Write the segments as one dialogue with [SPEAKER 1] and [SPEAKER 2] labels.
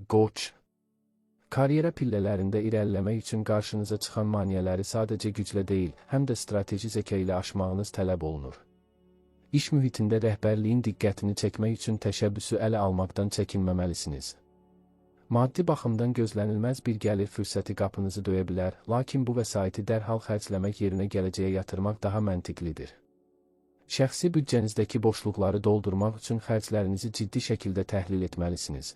[SPEAKER 1] Qoç. Karyera pillələrində irəliləmək üçün qarşınıza çıxan maneələri sadəcə güclə deyil, həm də strateji zəka ilə aşmağınız tələb olunur. İş mühitində rəhbərliyin diqqətini çəkmək üçün təşəbbüsü ələ almaqdan çəkinməməlisiniz. Maddi baxımdan gözlənilməz bir gəlir fürsəti qapınızı döyə bilər, lakin bu vəsaiti dərhal xərcləmək yerinə gələcəyə yatırmaq daha məntiqlidir. Şəxsi büdcənizdəki boşluqları doldurmaq üçün xərclərinizi ciddi şəkildə təhlil etməlisiniz.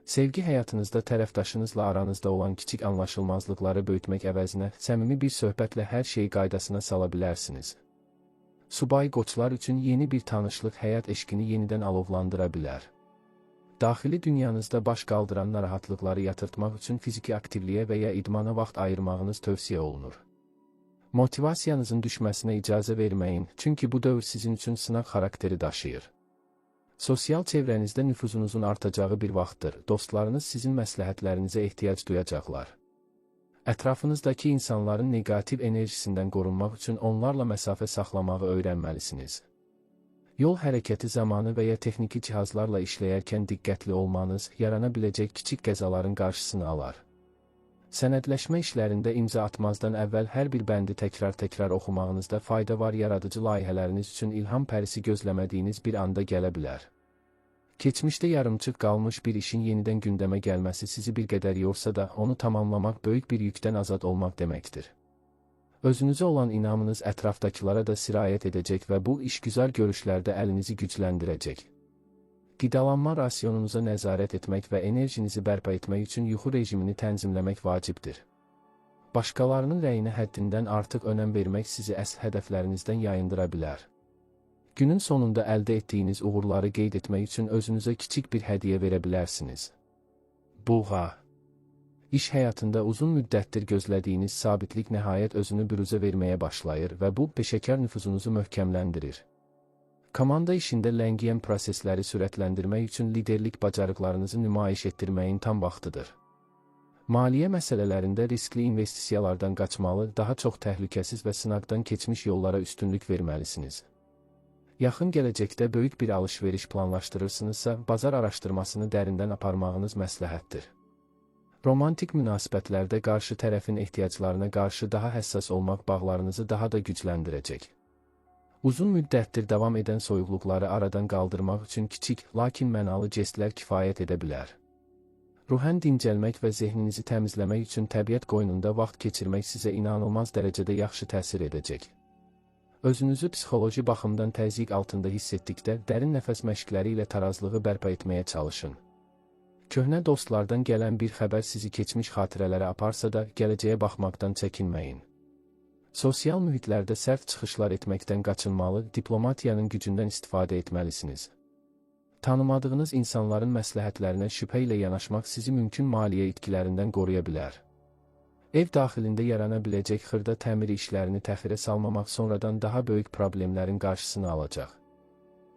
[SPEAKER 1] Sevgi həyatınızda tərəfdaşınızla aranızda olan kiçik anlaşılmazlıqları böyütmək əvəzinə səmimi bir söhbətlə hər şeyi qaydasına sala bilərsiniz. Subay qoçlar üçün yeni bir tanışlıq həyat eşqini yenidən alovlandıra bilər. Daxili dünyanızda baş qaldıran narahatlıqları yatırtmaq üçün fiziki aktivliyə və ya idmana vaxt ayırmağınız tövsiyə olunur. Motivasiyanızın düşməsinə icazə verməyin, çünki bu dövr sizin üçün sınaq xarakteri daşıyır. Sosial çevrənizdə nüfuzunuzun artacağı bir vaxtdır, dostlarınız sizin məsləhətlərinizə ehtiyac duyacaqlar. Ətrafınızdakı insanların negativ enerjisindən qorunmaq üçün onlarla məsafə saxlamağı öyrənməlisiniz. Yol hərəkəti zamanı və ya texniki cihazlarla işləyərkən diqqətli olmanız, yarana biləcək kiçik qəzaların qarşısını alar. Sənədləşmə işlərində imza atmazdan əvvəl hər bir bəndi təkrar oxumağınızda fayda var, yaradıcı layihələriniz üçün ilham pərisi gözləmədiyiniz bir anda gələ bilər. Keçmişdə yarımçıq qalmış bir işin yenidən gündəmə gəlməsi sizi bir qədər yorsa da, onu tamamlamaq böyük bir yükdən azad olmaq deməkdir. Özünüzə olan inamınız ətrafdakılara da sirayət edəcək və bu işgüzar görüşlərdə əlinizi gücləndirəcək. Qidalanma rasyonunuza nəzarət etmək və enerjinizi bərpa etmək üçün yuxu rejimini tənzimləmək vacibdir. Başqalarının rəyinə həddindən artıq önəm vermək sizi əsl hədəflərinizdən yayındıra bilər. Günün sonunda əldə etdiyiniz uğurları qeyd etmək üçün özünüzə kiçik bir hədiyyə verə bilərsiniz. Buğa. İş həyatında uzun müddətdir gözlədiyiniz sabitlik nəhayət özünü büruzə verməyə başlayır və bu, peşəkar nüfuzunuzu möhkəmləndirir. Komanda işində ləngiyən prosesləri sürətləndirmək üçün liderlik bacarıqlarınızı nümayiş etdirməyin tam vaxtıdır. Maliyyə məsələlərində riskli investisiyalardan qaçmalı, daha çox təhlükəsiz və sınaqdan keçmiş yollara üstünlük verməlisiniz. Yaxın gələcəkdə böyük bir alış-veriş planlaşdırırsınızsa, bazar araşdırmasını dərindən aparmağınız məsləhətdir. Romantik münasibətlərdə qarşı tərəfin ehtiyaclarına qarşı daha həssas olmaq bağlarınızı daha da gücləndirəcək. Uzun müddətdir davam edən soyuqluqları aradan qaldırmaq üçün kiçik, lakin mənalı jestlər kifayət edə bilər. Ruhən dincəlmək və zehninizi təmizləmək üçün təbiət qoynunda vaxt keçirmək sizə inanılmaz dərəcədə yaxşı təsir edəcək. Özünüzü psixoloji baxımdan təzyiq altında hiss etdikdə, dərin nəfəs məşqləri ilə tarazlığı bərpa etməyə çalışın. Köhnə dostlardan gələn bir xəbər sizi keçmiş xatirələrə aparsa da, gələcəyə baxmaqdan çəkinməyin. Sosial mühitlərdə sərt çıxışlar etməkdən qaçınmalı, diplomatiyanın gücündən istifadə etməlisiniz. Tanımadığınız insanların məsləhətlərinə şübhə ilə yanaşmaq sizi mümkün maliyyə itkilərindən qoruya bilər. Ev daxilində yarana biləcək xırda təmir işlərini təxirə salmamaq sonradan daha böyük problemlərin qarşısını alacaq.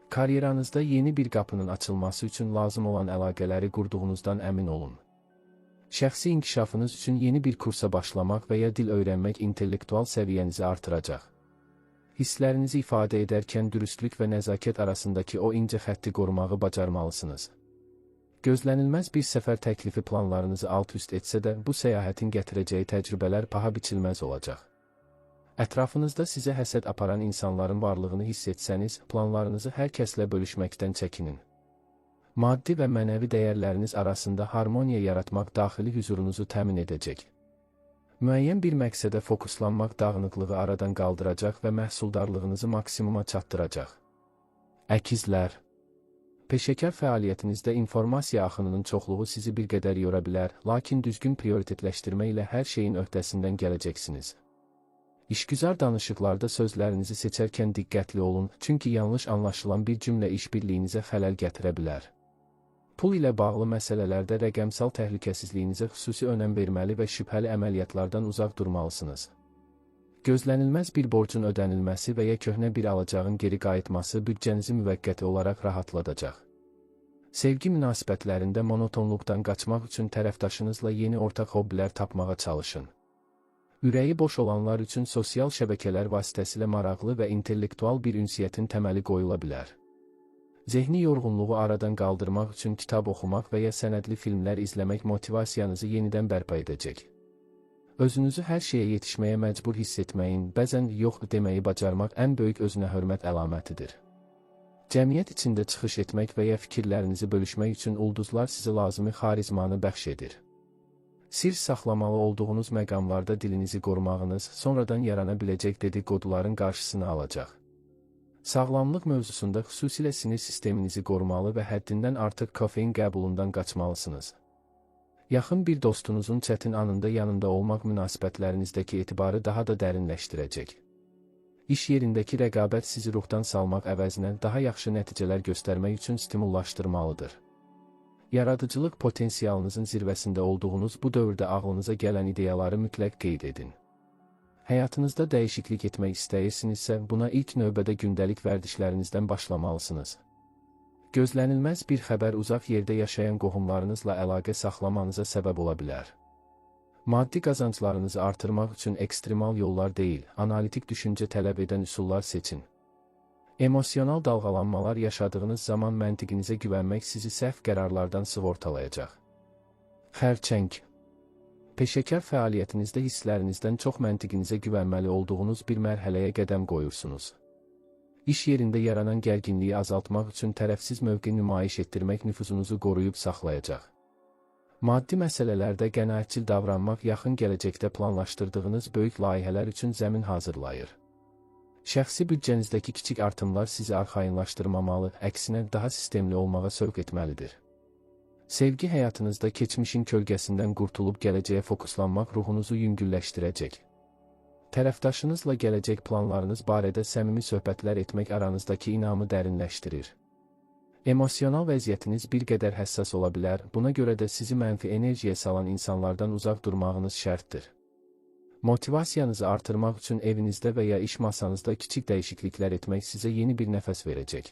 [SPEAKER 1] Karyeranızda yeni bir qapının açılması üçün lazım olan əlaqələri qurduğunuzdan əmin olun. Şəxsi inkişafınız üçün yeni bir kursa başlamaq və ya dil öyrənmək intellektual səviyyənizi artıracaq. Hisslərinizi ifadə edərkən dürüstlük və nəzakət arasındakı o incə xətti qorumağı bacarmalısınız. Gözlənilməz bir səfər təklifi planlarınızı alt-üst etsə də, bu səyahətin gətirəcəyi təcrübələr paha biçilməz olacaq. Ətrafınızda sizə həsəd aparan insanların varlığını hiss etsəniz, planlarınızı hər kəslə bölüşməkdən çəkinin. Maddi və mənəvi dəyərləriniz arasında harmoniya yaratmaq daxili hüzurunuzu təmin edəcək. Müəyyən bir məqsədə fokuslanmaq dağınıqlığı aradan qaldıracaq və məhsuldarlığınızı maksimuma çatdıracaq. Əkizlər. Peşəkar fəaliyyətinizdə informasiya axınının çoxluğu sizi bir qədər yora bilər, lakin düzgün prioritetləşdirmə ilə hər şeyin öhdəsindən gələcəksiniz. İşgüzar danışıqlarda sözlərinizi seçərkən diqqətli olun, çünki yanlış anlaşılan bir cümlə işbirliyinizə xələl gətirə bilər. Pul ilə bağlı məsələlərdə rəqəmsal təhlükəsizliyinizə xüsusi önəm verməli və şübhəli əməliyyatlardan uzaq durmalısınız. Gözlənilməz bir borcun ödənilməsi və ya köhnə bir alacağın geri qayıtması büdcənizi müvəqqəti olaraq rahatladacaq. Sevgi münasibətlərində monotonluqdan qaçmaq üçün tərəfdaşınızla yeni ortaq hobbilər tapmağa çalışın. Ürəyi boş olanlar üçün sosial şəbəkələr vasitəsilə maraqlı və intellektual bir ünsiyyətin təməli qoyula bilər. Zehni yorğunluğu aradan qaldırmaq üçün kitab oxumaq və ya sənədli filmlər izləmək motivasiyanızı yenidən bərpa edəcək. Özünüzü hər şeyə yetişməyə məcbur hiss etməyin, bəzən yox deməyi bacarmaq ən böyük özünə hörmət əlamətidir. Cəmiyyət içində çıxış etmək və ya fikirlərinizi bölüşmək üçün ulduzlar sizə lazımi xarizmanı bəxş edir. Sir saxlamalı olduğunuz məqamlarda dilinizi qorumağınız sonradan yarana biləcək dedikoduların qarşısını alacaq. Sağlamlıq mövzusunda xüsusilə sinir sisteminizi qorumalı və həddindən artıq kofein qəbulundan qaçmalısınız. Yaxın bir dostunuzun çətin anında yanında olmaq münasibətlərinizdəki etibarı daha da dərinləşdirəcək. İş yerindəki rəqabət sizi ruhdan salmaq əvəzinə daha yaxşı nəticələr göstərmək üçün stimullaşdırmalıdır. Yaradıcılıq potensialınızın zirvəsində olduğunuz bu dövrdə ağlınıza gələn ideyaları mütləq qeyd edin. Həyatınızda dəyişiklik etmək istəyirsinizsə, buna ilk növbədə gündəlik vərdişlərinizdən başlamalısınız. Gözlənilməz bir xəbər uzaq yerdə yaşayan qohumlarınızla əlaqə saxlamanıza səbəb ola bilər. Maddi qazanclarınızı artırmaq üçün ekstremal yollar deyil, analitik düşüncə tələb edən üsullar seçin. Emosional dalğalanmalar yaşadığınız zaman məntiqinizə güvənmək sizi səhv qərarlardan sığortalayacaq. Xərçəng. Peşəkar fəaliyyətinizdə hisslərinizdən çox məntiqinizə güvənməli olduğunuz bir mərhələyə qədəm qoyursunuz. İş yerində yaranan gərginliyi azaltmaq üçün tərəfsiz mövqe nümayiş etdirmək nüfuzunuzu qoruyub saxlayacaq. Maddi məsələlərdə qənaətçil davranmaq yaxın gələcəkdə planlaşdırdığınız böyük layihələr üçün zəmin hazırlayır. Şəxsi büdcənizdəki kiçik artımlar sizi arxayınlaşdırmamalı, əksinə daha sistemli olmağa sövq etməlidir. Sevgi həyatınızda keçmişin kölgəsindən qurtulub gələcəyə fokuslanmaq ruhunuzu yüngülləşdirəcək. Tərəfdaşınızla gələcək planlarınız barədə səmimi söhbətlər etmək aranızdakı inamı dərinləşdirir. Emosional vəziyyətiniz bir qədər həssas ola bilər, buna görə də sizi mənfi enerjiyə salan insanlardan uzaq durmağınız şərtdir. Motivasiyanızı artırmaq üçün evinizdə və ya iş masanızda kiçik dəyişikliklər etmək sizə yeni bir nəfəs verəcək.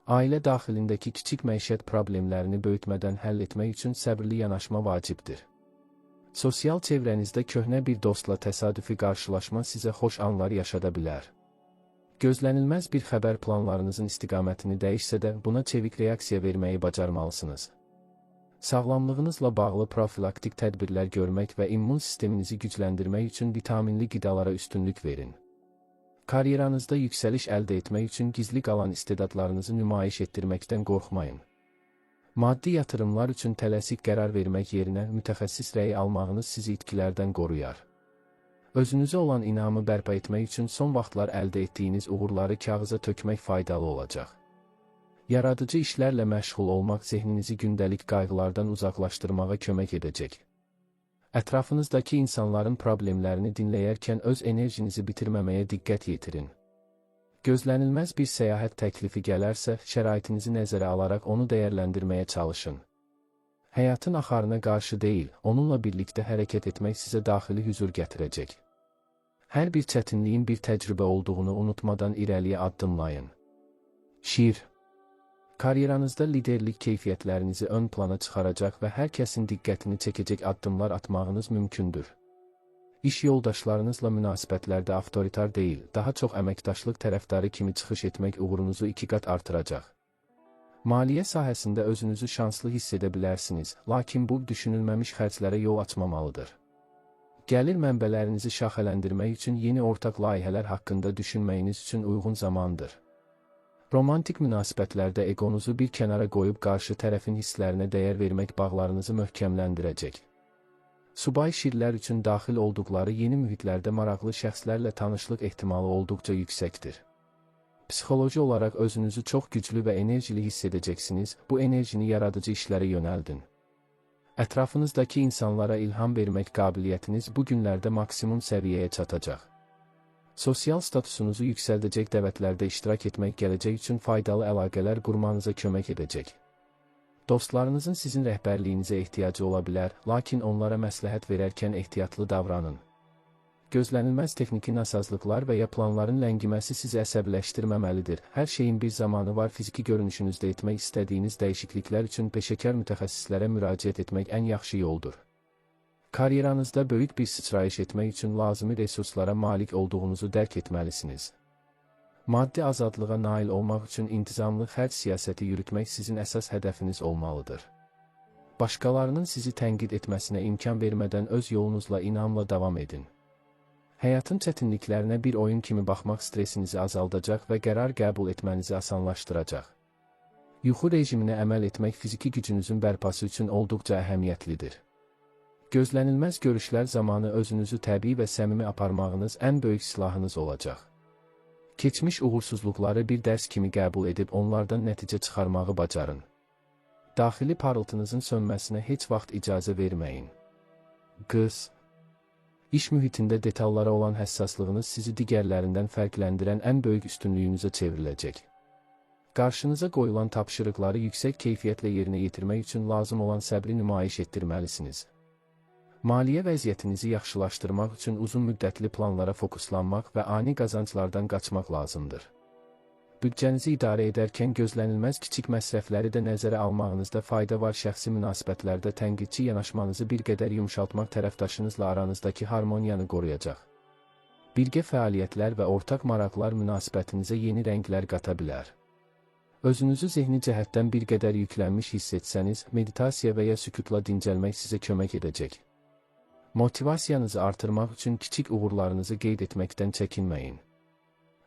[SPEAKER 1] Ailə daxilindəki kiçik məişət problemlərini böyütmədən həll etmək üçün səbirli yanaşma vacibdir. Sosial çevrənizdə köhnə bir dostla təsadüfi qarşılaşma sizə xoş anlar yaşada bilər. Gözlənilməz bir xəbər planlarınızın istiqamətini dəyişsə də buna çevik reaksiya verməyi bacarmalısınız. Sağlamlığınızla bağlı profilaktik tədbirlər görmək və immun sisteminizi gücləndirmək üçün vitaminli qidalara üstünlük verin. Karyeranızda yüksəliş əldə etmək üçün gizli qalan istedadlarınızı nümayiş etdirməkdən qorxmayın. Maddi yatırımlar üçün tələsik qərar vermək yerinə mütəxəssis rəyi almağınız sizi itkilərdən qoruyar. Özünüzə olan inamı bərpa etmək üçün son vaxtlar əldə etdiyiniz uğurları kağıza tökmək faydalı olacaq. Yaradıcı işlərlə məşğul olmaq zehninizi gündəlik qayğılardan uzaqlaşdırmağa kömək edəcək. Ətrafınızdakı insanların problemlərini dinləyərkən öz enerjinizi bitirməməyə diqqət yetirin. Gözlənilməz bir səyahət təklifi gələrsə, şəraitinizi nəzərə alaraq onu dəyərləndirməyə çalışın. Həyatın axarına qarşı deyil, onunla birlikdə hərəkət etmək sizə daxili hüzur gətirəcək. Hər bir çətinliyin bir təcrübə olduğunu unutmadan irəliyə addımlayın. Şiir. Karyeranızda liderlik keyfiyyətlərinizi ön plana çıxaracaq və hər kəsin diqqətini çəkəcək addımlar atmağınız mümkündür. İş yoldaşlarınızla münasibətlərdə avtoritar deyil, daha çox əməkdaşlıq tərəfdarı kimi çıxış etmək uğurunuzu 2 qat artıracaq. Maliyyə sahəsində özünüzü şanslı hiss edə bilərsiniz, lakin bu düşünülməmiş xərclərə yol açmamalıdır. Gəlir mənbələrinizi şaxələndirmək üçün yeni ortaq layihələr haqqında düşünməyiniz üçün uyğun zamandır. Romantik münasibətlərdə egonuzu bir kənara qoyub qarşı tərəfin hisslərinə dəyər vermək bağlarınızı möhkəmləndirəcək. Subay şirlər üçün daxil olduqları yeni mühitlərdə maraqlı şəxslərlə tanışlıq ehtimalı olduqca yüksəkdir. Psixoloji olaraq özünüzü çox güclü və enerjili hiss edəcəksiniz, bu enerjini yaradıcı işlərə yönəldin. Ətrafınızdakı insanlara ilham vermək qabiliyyətiniz bu günlərdə maksimum səviyyəyə çatacaq. Sosial statusunuzu yüksəldəcək dəvətlərdə iştirak etmək gələcək üçün faydalı əlaqələr qurmanıza kömək edəcək. Dostlarınızın sizin rəhbərliyinizə ehtiyacı ola bilər, lakin onlara məsləhət verərkən ehtiyatlı davranın. Gözlənilməz texniki nasazlıqlar və ya planların ləngiməsi sizi əsəbləşdirməməlidir. Hər şeyin bir zamanı var. Fiziki görünüşünüzdə etmək istədiyiniz dəyişikliklər üçün peşəkar mütəxəssislərə müraciət etmək ən yaxşı yoldur. Karyeranızda böyük bir sıçrayış etmək üçün lazımi resurslara malik olduğunuzu dərk etməlisiniz. Maddi azadlığa nail olmaq üçün intizamlı xərc siyasəti yürütmək sizin əsas hədəfiniz olmalıdır. Başqalarının sizi tənqid etməsinə imkan vermədən öz yolunuzla inamla davam edin. Həyatın çətinliklərinə bir oyun kimi baxmaq stresinizi azaldacaq və qərar qəbul etmənizi asanlaşdıracaq. Yuxu rejiminə əməl etmək fiziki gücünüzün bərpası üçün olduqca əhəmiyyətlidir. Gözlənilməz görüşlər zamanı özünüzü təbii və səmimi aparmağınız ən böyük silahınız olacaq. Keçmiş uğursuzluqları bir dərs kimi qəbul edib onlardan nəticə çıxarmağı bacarın. Daxili parıltınızın sönməsinə heç vaxt icazə verməyin. Qız. İş mühitində detallara olan həssaslığınız sizi digərlərindən fərqləndirən ən böyük üstünlüyünüzə çevriləcək. Qarşınıza qoyulan tapşırıqları yüksək keyfiyyətlə yerinə yetirmək üçün lazım olan səbri nümayiş etdirməlisiniz. Maliyyə vəziyyətinizi yaxşılaşdırmaq üçün uzun müddətli planlara fokuslanmaq və ani qazanclardan qaçmaq lazımdır. Büdcənizi idarə edərkən gözlənilməz kiçik məsrəfləri də nəzərə almağınızda fayda var. Şəxsi münasibətlərdə tənqidçi yanaşmanızı bir qədər yumşaltmaq tərəfdaşınızla aranızdakı harmoniyanı qoruyacaq. Birgə fəaliyyətlər və ortaq maraqlar münasibətinizə yeni rənglər qata bilər. Özünüzü zehni cəhətdən bir qədər yüklənmiş hiss etsəniz, meditasiya və ya sükutla dincəlmək sizə kömək edəcək. Motivasiyanızı artırmaq üçün kiçik uğurlarınızı qeyd etməkdən çəkinməyin.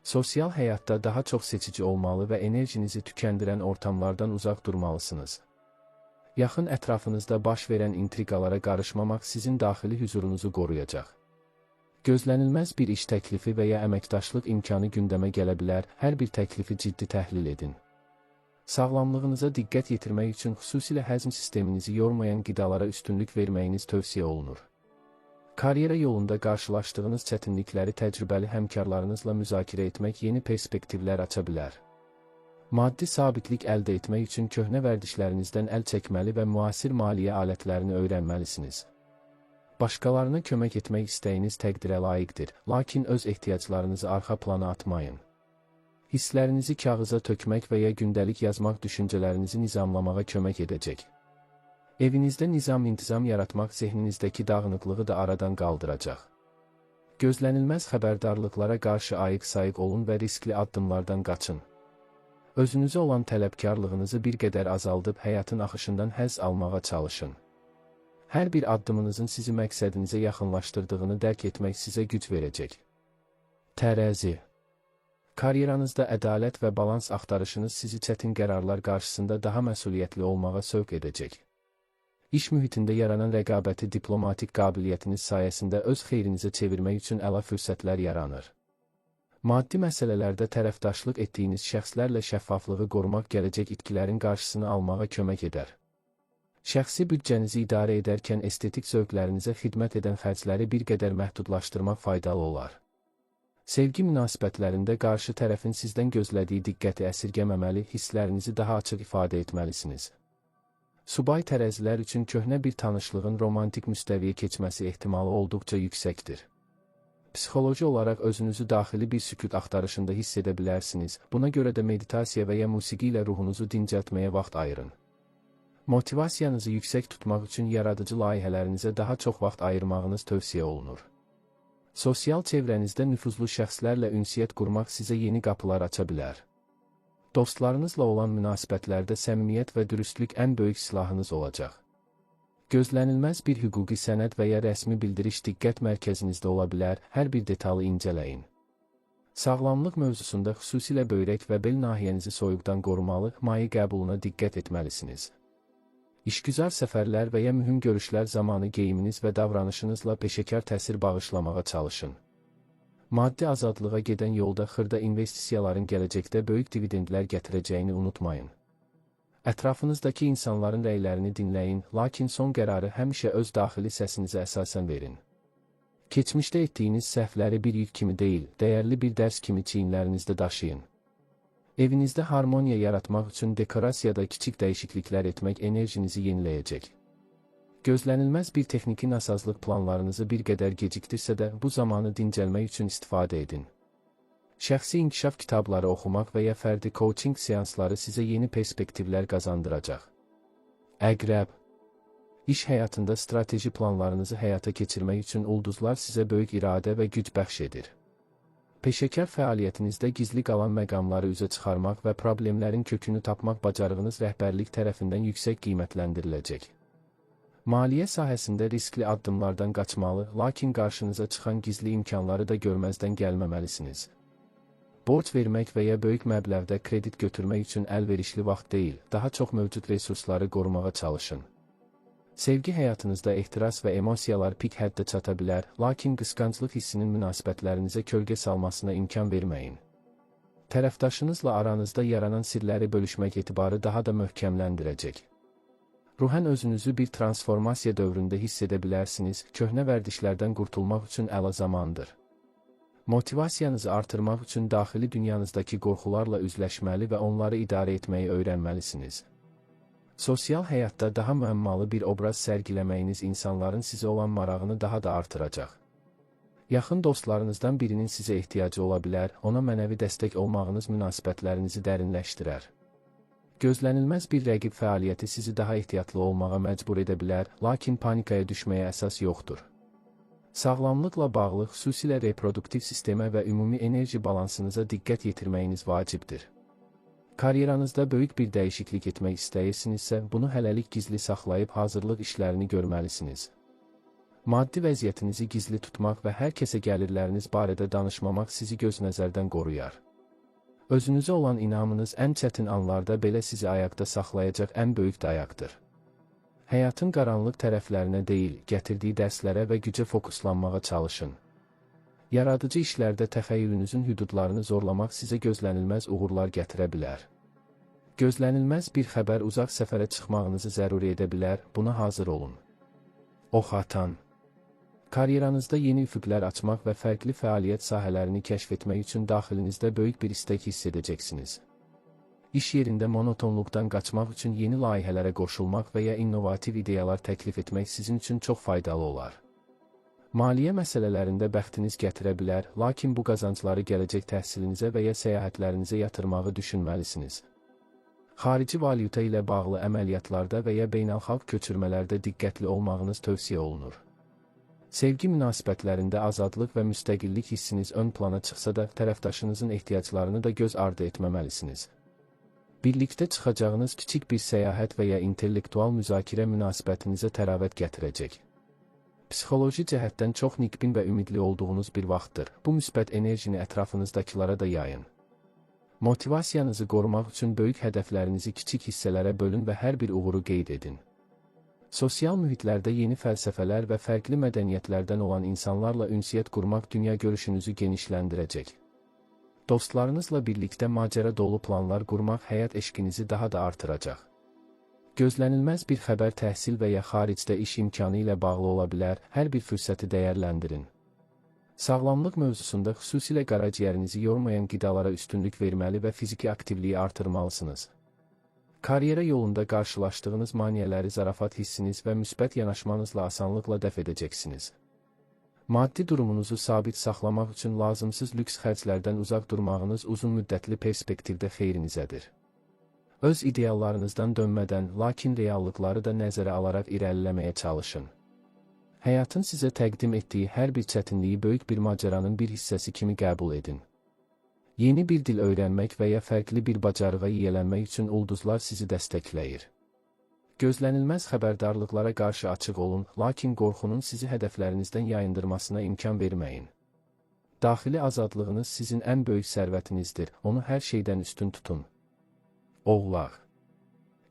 [SPEAKER 1] Sosial həyatda daha çox seçici olmalı və enerjinizi tükəndirən ortamlardan uzaq durmalısınız. Yaxın ətrafınızda baş verən intriqalara qarışmamaq sizin daxili hüzurunuzu qoruyacaq. Gözlənilməz bir iş təklifi və ya əməkdaşlıq imkanı gündəmə gələ bilər, hər bir təklifi ciddi təhlil edin. Sağlamlığınıza diqqət yetirmək üçün xüsusilə həzm sisteminizi yormayan qidalara üstünlük verməyiniz tövsiyə olunur. Karyera yolunda qarşılaşdığınız çətinlikləri təcrübəli həmkarlarınızla müzakirə etmək yeni perspektivlər aça bilər. Maddi sabitlik əldə etmək üçün köhnə vərdişlərinizdən əl çəkməli və müasir maliyyə alətlərini öyrənməlisiniz. Başqalarına kömək etmək istəyiniz təqdirə layiqdir, lakin öz ehtiyaclarınızı arxa plana atmayın. Hisslərinizi kağıza tökmək və ya gündəlik yazmaq düşüncələrinizi nizamlamağa kömək edəcək. Evinizdə nizam-intizam yaratmaq zehninizdəki dağınıqlığı da aradan qaldıracaq. Gözlənilməz xəbərdarlıqlara qarşı ayıq-sayıq olun və riskli addımlardan qaçın. Özünüzə olan tələbkarlığınızı bir qədər azaldıb həyatın axışından həzz almağa çalışın. Hər bir addımınızın sizi məqsədinizə yaxınlaşdırdığını dərk etmək sizə güc verəcək. Tərəzi. Karyeranızda ədalət və balans axtarışınız sizi çətin qərarlar qarşısında daha məsuliyyətli olmağa sövq edəcək. İş mühitində yaranan rəqabəti diplomatik qabiliyyətiniz sayəsində öz xeyrinizə çevirmək üçün əla fürsətlər yaranır. Maddi məsələlərdə tərəfdaşlıq etdiyiniz şəxslərlə şəffaflığı qorumaq gələcək itkilərin qarşısını almağa kömək edər. Şəxsi büdcənizi idarə edərkən estetik zövqlərinizə xidmət edən xərcləri bir qədər məhdudlaşdırmaq faydalı olar. Sevgi münasibətlərində qarşı tərəfin sizdən gözlədiyi diqqəti əsirgəməməli, hisslərinizi daha açıq ifadə etməlisiniz. Subay tərəzilər üçün köhnə bir tanışlığın romantik müstəviyə keçməsi ehtimalı olduqca yüksəkdir. Psixoloji olaraq özünüzü daxili bir sükut axtarışında hiss edə bilərsiniz, buna görə də meditasiya və ya musiqi ilə ruhunuzu dincəltməyə vaxt ayırın. Motivasiyanızı yüksək tutmaq üçün yaradıcı layihələrinizə daha çox vaxt ayırmağınız tövsiyə olunur. Sosial çevrənizdə nüfuzlu şəxslərlə ünsiyyət qurmaq sizə yeni qapılar aça bilər. Dostlarınızla olan münasibətlərdə səmimiyyət və dürüstlük ən böyük silahınız olacaq. Gözlənilməz bir hüquqi sənəd və ya rəsmi bildiriş diqqət mərkəzinizdə ola bilər, hər bir detalı incələyin. Sağlamlıq mövzusunda xüsusilə böyrək və bel nahiyənizi soyuqdan qorumalı, maye qəbuluna diqqət etməlisiniz. İşgüzar səfərlər və ya mühüm görüşlər zamanı geyiminiz və davranışınızla peşəkar təsir bağışlamağa çalışın. Maddi azadlığa gedən yolda xırda investisiyaların gələcəkdə böyük dividendlər gətirəcəyini unutmayın. Ətrafınızdakı insanların rəylərini dinləyin, lakin son qərarı həmişə öz daxili səsinizə əsasən verin. Keçmişdə etdiyiniz səhvləri bir yük kimi deyil, dəyərli bir dərs kimi çiyinlərinizdə daşıyın. Evinizdə harmoniya yaratmaq üçün dekorasiyada kiçik dəyişikliklər etmək enerjinizi yeniləyəcək. Gözlənilməz bir texniki nasazlıq planlarınızı bir qədər gecikdirsə də, bu zamanı dincəlmək üçün istifadə edin. Şəxsi inkişaf kitabları oxumaq və ya fərdi coaching seansları sizə yeni perspektivlər qazandıracaq. Əqrəb. İş həyatında strateji planlarınızı həyata keçirmək üçün ulduzlar sizə böyük iradə və güc bəxş edir. Peşəkar fəaliyyətinizdə gizli qalan məqamları üzə çıxarmaq və problemlərin kökünü tapmaq bacarığınız rəhbərlik tərəfindən yüksək qiymətləndiriləcək. Maliyyə sahəsində riskli addımlardan qaçmalı, lakin qarşınıza çıxan gizli imkanları da görməzdən gəlməməlisiniz. Borc vermək və ya böyük məbləğdə kredit götürmək üçün əlverişli vaxt deyil, daha çox mövcud resursları qorumağa çalışın. Sevgi həyatınızda ehtiras və emosiyalar pik həddə çata bilər, lakin qısqanclıq hissinin münasibətlərinizə kölgə salmasına imkan verməyin. Tərəfdaşınızla aranızda yaranan sirləri bölüşmək etibarı daha da möhkəmləndirəcək. Ruhən özünüzü bir transformasiya dövründə hiss edə bilərsiniz, köhnə vərdişlərdən qurtulmaq üçün əla zamandır. Motivasiyanızı artırmaq üçün daxili dünyanızdakı qorxularla üzləşməli və onları idarə etməyi öyrənməlisiniz. Sosial həyatda daha müəmmalı bir obraz sərgiləməyiniz insanların sizə olan marağını daha da artıracaq. Yaxın dostlarınızdan birinin sizə ehtiyacı ola bilər, ona mənəvi dəstək olmağınız münasibətlərinizi dərinləşdirər. Gözlənilməz bir rəqib fəaliyyəti sizi daha ehtiyatlı olmağa məcbur edə bilər, lakin panikaya düşməyə əsas yoxdur. Sağlamlıqla bağlı, xüsusilə reproduktiv sistemə və ümumi enerji balansınıza diqqət yetirməyiniz vacibdir. Karyeranızda böyük bir dəyişiklik etmək istəyirsinizsə, bunu hələlik gizli saxlayıb hazırlıq işlərini görməlisiniz. Maddi vəziyyətinizi gizli tutmaq və hər kəsə gəlirləriniz barədə danışmamaq sizi göz nəzərdən qoruyar. Özünüzə olan inamınız ən çətin anlarda belə sizi ayaqda saxlayacaq ən böyük dayaqdır. Həyatın qaranlıq tərəflərinə deyil, gətirdiyi dərslərə və gücə fokuslanmağa çalışın. Yaradıcı işlərdə təxəyyülünüzün hüdudlarını zorlamaq sizə gözlənilməz uğurlar gətirə bilər. Gözlənilməz bir xəbər uzaq səfərə çıxmağınızı zəruri edə bilər, buna hazır olun. Ox atan. Karyeranızda yeni üfüqlər açmaq və fərqli fəaliyyət sahələrini kəşf etmək üçün daxilinizdə böyük bir istək hiss edəcəksiniz. İş yerində monotonluqdan qaçmaq üçün yeni layihələrə qoşulmaq və ya innovativ ideyalar təklif etmək sizin üçün çox faydalı olar. Maliyyə məsələlərində bəxtiniz gətirə bilər, lakin bu qazancları gələcək təhsilinizə və ya səyahətlərinizə yatırmağı düşünməlisiniz. Xarici valyuta ilə bağlı əməliyyatlarda və ya beynəlxalq köçürmələrdə diqqətli olmağınız tövsiyə olunur. Sevgi münasibətlərində azadlıq və müstəqillik hissiniz ön plana çıxsa da, tərəfdaşınızın ehtiyaclarını da göz ardı etməməlisiniz. Birlikdə çıxacağınız kiçik bir səyahət və ya intellektual müzakirə münasibətinizə təravət gətirəcək. Psixoloji cəhətdən çox nikbin və ümidli olduğunuz bir vaxtdır. Bu müsbət enerjini ətrafınızdakilara da yayın. Motivasiyanızı qorumaq üçün böyük hədəflərinizi kiçik hissələrə bölün və hər bir uğuru qeyd edin. Sosial mühitlərdə yeni fəlsəfələr və fərqli mədəniyyətlərdən olan insanlarla ünsiyyət qurmaq dünya görüşünüzü genişləndirəcək. Dostlarınızla birlikdə macəra dolu planlar qurmaq həyat eşqinizi daha da artıracaq. Gözlənilməz bir xəbər təhsil və ya xaricdə iş imkanı ilə bağlı ola bilər, hər bir fürsəti dəyərləndirin. Sağlamlıq mövzusunda xüsusilə qaraciyərinizi yormayan qidalara üstünlük verməli və fiziki aktivliyi artırmalısınız. Karyera yolunda qarşılaşdığınız maneələri zarafat hissiniz və müsbət yanaşmanızla asanlıqla dəf edəcəksiniz. Maddi durumunuzu sabit saxlamaq üçün lazımsız lüks xərclərdən uzaq durmağınız uzun müddətli perspektivdə xeyrinizədir. Öz ideallarınızdan dönmədən, lakin reallıqları da nəzərə alaraq irəliləməyə çalışın. Həyatın sizə təqdim etdiyi hər bir çətinliyi böyük bir macəranın bir hissəsi kimi qəbul edin. Yeni bir dil öyrənmək və ya fərqli bir bacarığa yiyələnmək üçün ulduzlar sizi dəstəkləyir. Gözlənilməz xəbərdarlıqlara qarşı açıq olun, lakin qorxunun sizi hədəflərinizdən yayındırmasına imkan verməyin. Daxili azadlığınız sizin ən böyük sərvətinizdir, onu hər şeydən üstün tutun. Oğlaq.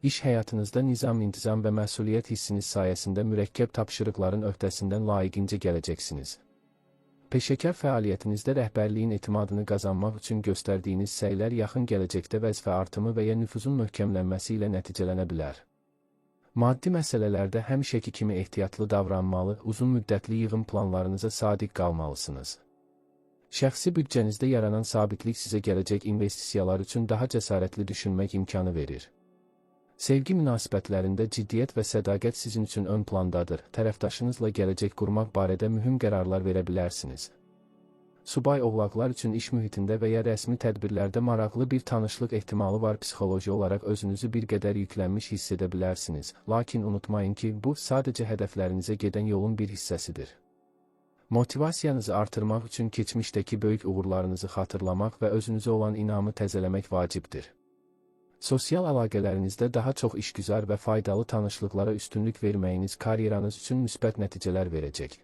[SPEAKER 1] İş həyatınızda nizam-intizam və məsuliyyət hissiniz sayəsində mürəkkəb tapşırıqların öhdəsindən layiqincə gələcəksiniz. Peşəkar fəaliyyətinizdə rəhbərliyin etimadını qazanmaq üçün göstərdiyiniz səylər yaxın gələcəkdə vəzifə artımı və ya nüfuzun möhkəmlənməsi ilə nəticələnə bilər. Maddi məsələlərdə həmişəki kimi ehtiyatlı davranmalı, uzun müddətli yığım planlarınıza sadiq qalmalısınız. Şəxsi büdcənizdə yaranan sabitlik sizə gələcək investisiyalar üçün daha cəsarətli düşünmək imkanı verir. Sevgi münasibətlərində ciddiyyət və sədaqət sizin üçün ön plandadır. Tərəfdaşınızla gələcək qurmaq barədə mühüm qərarlar verə bilərsiniz. Subay oğlaqlar üçün iş mühitində və ya rəsmi tədbirlərdə maraqlı bir tanışlıq ehtimalı var. Psixoloji olaraq özünüzü bir qədər yüklənmiş hiss edə bilərsiniz. Lakin unutmayın ki, bu sadəcə hədəflərinizə gedən yolun bir hissəsidir. Motivasiyanızı artırmaq üçün keçmişdəki böyük uğurlarınızı xatırlamaq və özünüzə olan inamı təzələmək vacibdir. Sosial əlaqələrinizdə daha çox işgüzar və faydalı tanışlıqlara üstünlük verməyiniz karyeranız üçün müsbət nəticələr verəcək.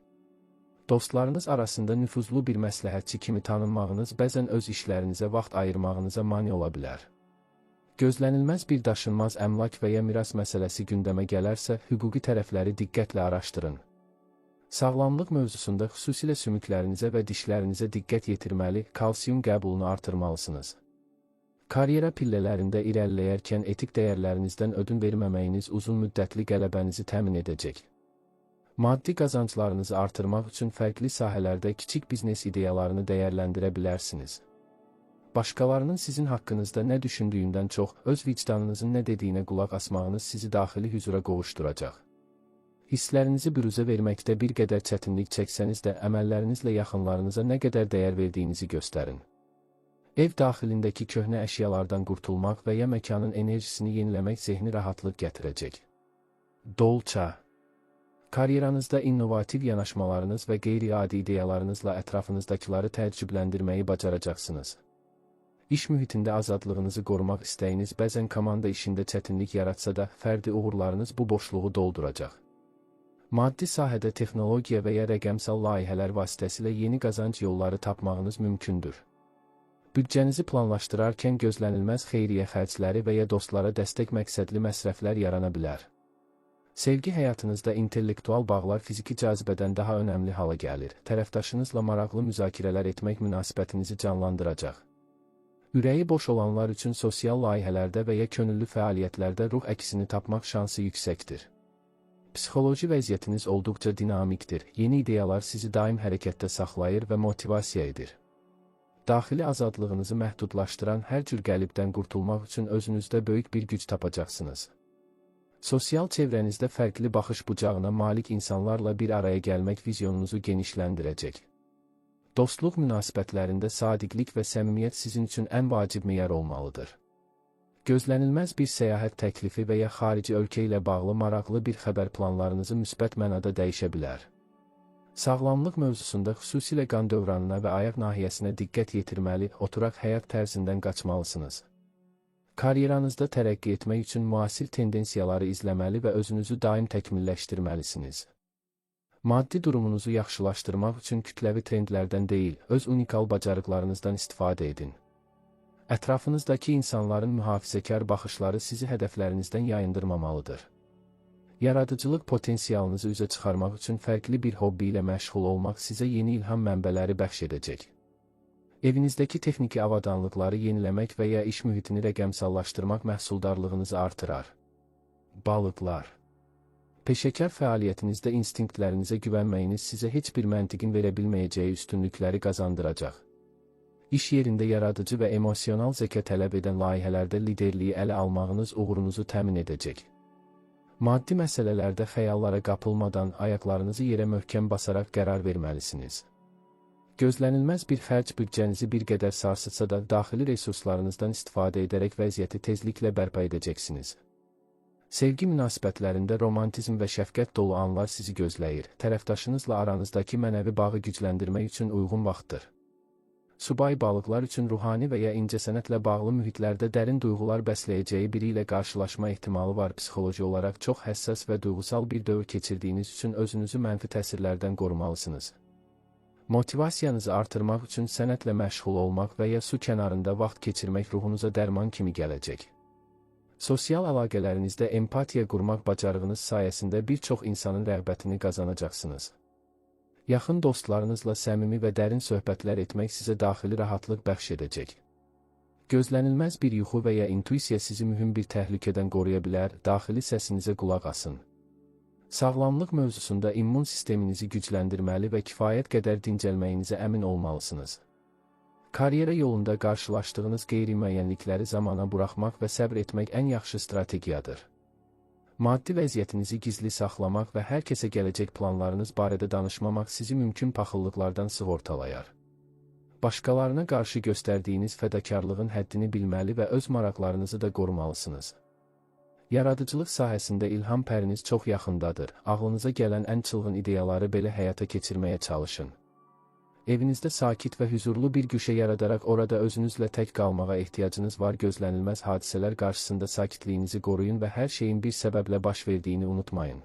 [SPEAKER 1] Dostlarınız arasında nüfuzlu bir məsləhətçi kimi tanınmağınız bəzən öz işlərinizə vaxt ayırmağınıza mane ola bilər. Gözlənilməz bir daşınmaz əmlak və ya miras məsələsi gündəmə gələrsə, hüquqi tərəfləri diqqətlə araşdırın. Sağlamlıq mövzusunda xüsusilə sümüklərinizə və dişlərinizə diqqət yetirməli, kalsium qəbulunu artırmalısınız. Karyera pillələrində irəliləyərkən etik dəyərlərinizdən ödün verməməyiniz uzun müddətli qələbənizi təmin edəcək. Maddi qazanclarınızı artırmaq üçün fərqli sahələrdə kiçik biznes ideyalarını dəyərləndirə bilərsiniz. Başqalarının sizin haqqınızda nə düşündüyündən çox, öz vicdanınızın nə dediyinə qulaq asmağınız sizi daxili hüzura qovuşduracaq. Hisslərinizi büruzə verməkdə bir qədər çətinlik çəksəniz də əməllərinizlə yaxınlarınıza nə qədər dəyər verdiyinizi göstərin. Ev daxilindəki köhnə əşyalardan qurtulmaq və ya məkanın enerjisini yeniləmək zehni rahatlıq gətirəcək. Dolça. Karyeranızda innovativ yanaşmalarınız və qeyri-adi ideyalarınızla ətrafınızdakiları təəccübləndirməyi bacaracaqsınız. İş mühitində azadlığınızı qorumaq istəyiniz bəzən komanda işində çətinlik yaratsa da, fərdi uğurlarınız bu boşluğu dolduracaq. Maddi sahədə texnologiya və ya rəqəmsal layihələr vasitəsilə yeni qazanc yolları tapmağınız mümkündür. Büdcənizi planlaşdırarkən gözlənilməz xeyriyyə xərcləri və ya dostlara dəstək məqsədli məsrəflər yarana bilər. Sevgi həyatınızda intellektual bağlar fiziki cazibədən daha önəmli hala gəlir. Tərəfdaşınızla maraqlı müzakirələr etmək münasibətinizi canlandıracaq. Ürəyi boş olanlar üçün sosial layihələrdə və ya könüllü fəaliyyətlərdə ruh əksini tapmaq şansı yüksəkdir. Psixoloji vəziyyətiniz olduqca dinamikdir. Yeni ideyalar sizi daim hərəkətdə saxlayır və motivasiya edir. Daxili azadlığınızı məhdudlaşdıran hər cür qəlibdən qurtulmaq üçün özünüzdə böyük bir güc tapacaqsınız. Sosial çevrənizdə fərqli baxış bucağına malik insanlarla bir araya gəlmək vizyonunuzu genişləndirəcək. Dostluq münasibətlərində sadiqlik və səmimiyyət sizin üçün ən vacib meyar olmalıdır. Gözlənilməz bir səyahət təklifi və ya xarici ölkə ilə bağlı maraqlı bir xəbər planlarınızı müsbət mənada dəyişə bilər. Sağlamlıq mövzusunda xüsusilə qan dövranına və ayaq nahiyəsinə diqqət yetirməli, oturaq həyat tərzindən qaçmalısınız. Karyeranızda tərəqqi etmək üçün müasir tendensiyaları izləməli və özünüzü daim təkmilləşdirməlisiniz. Maddi durumunuzu yaxşılaşdırmaq üçün kütləvi trendlərdən deyil, öz unikal bacarıqlarınızdan istifadə edin. Ətrafınızdakı insanların mühafizəkar baxışları sizi hədəflərinizdən yayındırmamalıdır. Yaradıcılıq potensialınızı üzə çıxarmaq üçün fərqli bir hobbi ilə məşğul olmaq sizə yeni ilham mənbələri bəxş edəcək. Evinizdəki texniki avadanlıqları yeniləmək və ya iş mühitini rəqəmsallaşdırmaq məhsuldarlığınızı artırar. Balıqlar. Peşəkar fəaliyyətinizdə instinktlərinizə güvənməyiniz sizə heç bir məntiqin verə bilməyəcəyi üstünlükləri qazandıracaq. İş yerində yaradıcı və emosional zəka tələb edən layihələrdə liderliyi ələ almağınız uğurunuzu təmin edəcək. Maddi məsələlərdə xəyallara qapılmadan ayaqlarınızı yerə möhkəm basaraq qərar verməlisiniz. Gözlənilməz bir xərc büdcənizi bir qədər sarsıtsa da daxili resurslarınızdan istifadə edərək vəziyyəti tezliklə bərpa edəcəksiniz. Sevgi münasibətlərində romantizm və şəfqət dolu anlar sizi gözləyir. Tərəfdaşınızla aranızdakı mənəvi bağı gücləndirmək üçün uyğun vaxtdır. Subay balıqlar üçün ruhani və ya incəsənətlə bağlı mühitlərdə dərin duyğular bəsləyəcəyi biri ilə qarşılaşma ehtimalı var. Psixoloji olaraq çox həssas və duyğusal bir dövr keçirdiyiniz üçün özünüzü mənfi təsirlərdən qorumalısınız. Motivasiyanızı artırmaq üçün sənətlə məşğul olmaq və ya su kənarında vaxt keçirmək ruhunuza dərman kimi gələcək. Sosial əlaqələrinizdə empatiya qurmaq bacarığınız sayəsində bir çox insanın rəğbətini qazanacaqsınız. Yaxın dostlarınızla səmimi və dərin söhbətlər etmək sizə daxili rahatlıq bəxş edəcək. Gözlənilməz bir yuxu və ya intuisiya sizi mühüm bir təhlükədən qoruya bilər, daxili səsinizə qulaq asın. Sağlamlıq mövzusunda immun sisteminizi gücləndirməli və kifayət qədər dincəlməyinizə əmin olmalısınız. Karyera yolunda qarşılaşdığınız qeyri-müəyyənlikləri zamana buraxmaq və səbr etmək ən yaxşı strategiyadır. Maddi vəziyyətinizi gizli saxlamaq və hər kəsə gələcək planlarınız barədə danışmamaq sizi mümkün paxıllıqlardan sığortalayar. Başqalarına qarşı göstərdiyiniz fədakarlığın həddini bilməli və öz maraqlarınızı da qorumalısınız. Yaradıcılıq sahəsində ilham pəriniz çox yaxındadır. Ağlınıza gələn ən çılğın ideyaları belə həyata keçirməyə çalışın. Evinizdə sakit və hüzurlu bir güşə yaradaraq orada özünüzlə tək qalmağa ehtiyacınız var. Gözlənilməz hadisələr qarşısında sakitliyinizi qoruyun və hər şeyin bir səbəblə baş verdiyini unutmayın.